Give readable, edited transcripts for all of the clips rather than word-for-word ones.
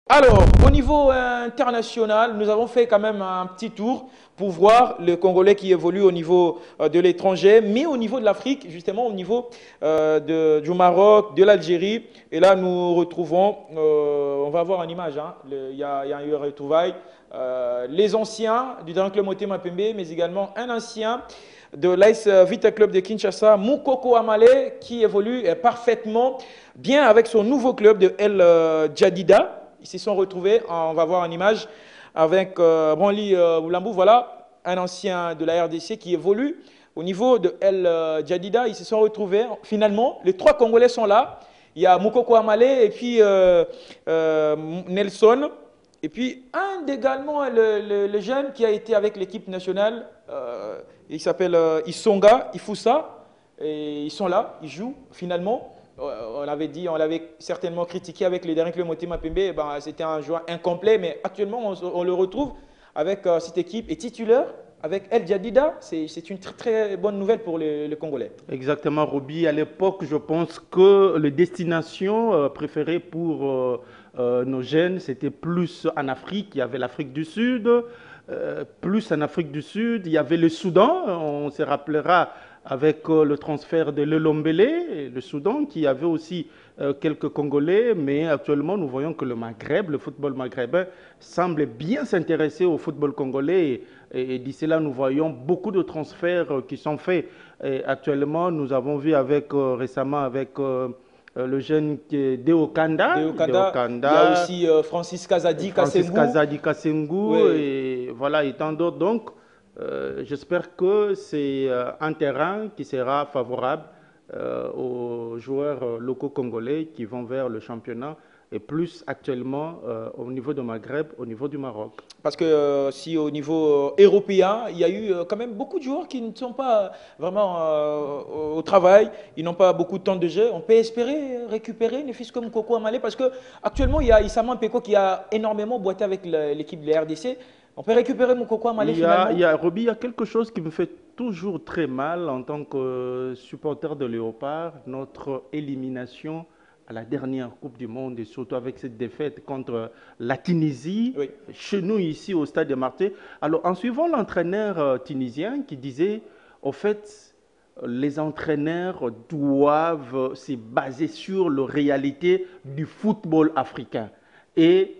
Alors, au niveau international, nous avons fait quand même un petit tour pour voir le Congolais qui évolue au niveau de l'étranger, mais au niveau de l'Afrique, justement au niveau du Maroc, de l'Algérie. Et là, nous retrouvons, on va voir en image, hein, il y a eu un retrouvaille, les anciens du Grand Club Motema Pembe, mais également un ancien de l'AS Vita Club de Kinshasa, Moukoko Amale, qui évolue parfaitement bien avec son nouveau club de El Jadida. Ils se sont retrouvés, on va voir en image, avec Branly Oulambou, voilà, un ancien de la RDC qui évolue au niveau de El Jadida. Ils se sont retrouvés, finalement, les trois Congolais sont là. Il y a Moukoko Amale et puis Nelson. Et puis, également, le jeune qui a été avec l'équipe nationale, il s'appelle Isonga, Ifusa. Et ils sont là, ils jouent finalement. On avait dit, on l'avait certainement critiqué avec les derniers clubs Motema Pembe, ben, c'était un joueur incomplet, mais actuellement on le retrouve avec cette équipe et titulaire avec El Jadida. C'est une très, très bonne nouvelle pour les Congolais. Exactement, Roby. À l'époque, je pense que les destinations préférées pour nos jeunes, c'était plus en Afrique. Il y avait l'Afrique du Sud, plus en Afrique du Sud. Il y avait le Soudan, on se rappellera avec le transfert de Lelombélé, le Soudan, qui avait aussi quelques Congolais, mais actuellement, nous voyons que le Maghreb, le football maghrébin, semble bien s'intéresser au football congolais. Et d'ici là, nous voyons beaucoup de transferts qui sont faits. Et actuellement, nous avons vu avec, récemment avec le jeune Deo Kanda. Il y a aussi Francis Kazadi Kassengou, oui. Et voilà, et tant d'autres. Donc, j'espère que c'est un terrain qui sera favorable aux joueurs locaux congolais qui vont vers le championnat et plus actuellement au niveau du Maghreb, au niveau du Maroc. Parce que si au niveau européen, il y a eu quand même beaucoup de joueurs qui ne sont pas vraiment au travail, ils n'ont pas beaucoup de temps de jeu. On peut espérer récupérer les fils comme Coco Amalé parce que actuellement il y a Issama Peko qui a énormément boité avec l'équipe de la RDC. On peut récupérer Moukoko Amalé finalement. Roby, il y a quelque chose qui me fait toujours très mal en tant que supporter de Léopard, notre élimination à la dernière Coupe du Monde et surtout avec cette défaite contre la Tunisie, Oui. chez nous ici au Stade de Marseille. Alors en suivant l'entraîneur tunisien qui disait, au fait, les entraîneurs doivent se baser sur la réalité du football africain. Et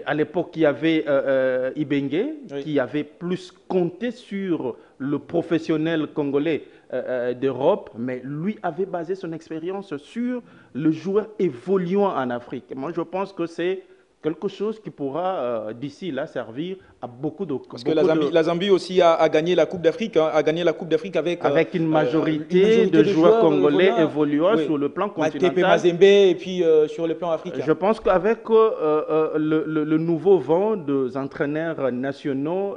à l'époque, il y avait Ibengue, Oui. qui avait plus compté sur le professionnel congolais d'Europe, mais lui avait basé son expérience sur le joueur évoluant en Afrique. Moi, je pense que c'est quelque chose qui pourra, d'ici là, servir à beaucoup de... Parce que la Zambie aussi a gagné la Coupe d'Afrique, hein, a gagné la Coupe d'Afrique avec une majorité de joueurs congolais évoluant oui, sur le plan continental. Tepe Mazembe et puis sur le plan africain. Je pense qu'avec le nouveau vent des entraîneurs nationaux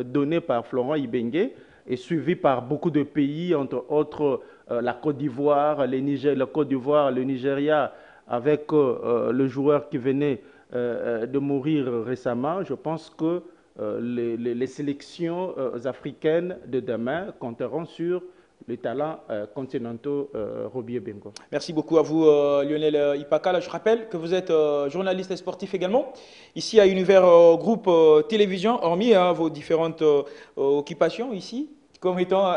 donné par Florent Ibenge et suivi par beaucoup de pays, entre autres la Côte d'Ivoire, la Côte d'Ivoire, le Nigeria, avec le joueur qui venait de mourir récemment, je pense que les sélections africaines de demain compteront sur les talents continentaux Roby Bengo. Merci beaucoup à vous Lionel Ipaka. Je rappelle que vous êtes journaliste et sportif également, ici à Univers Groupe Télévision, hormis vos différentes occupations ici, comme étant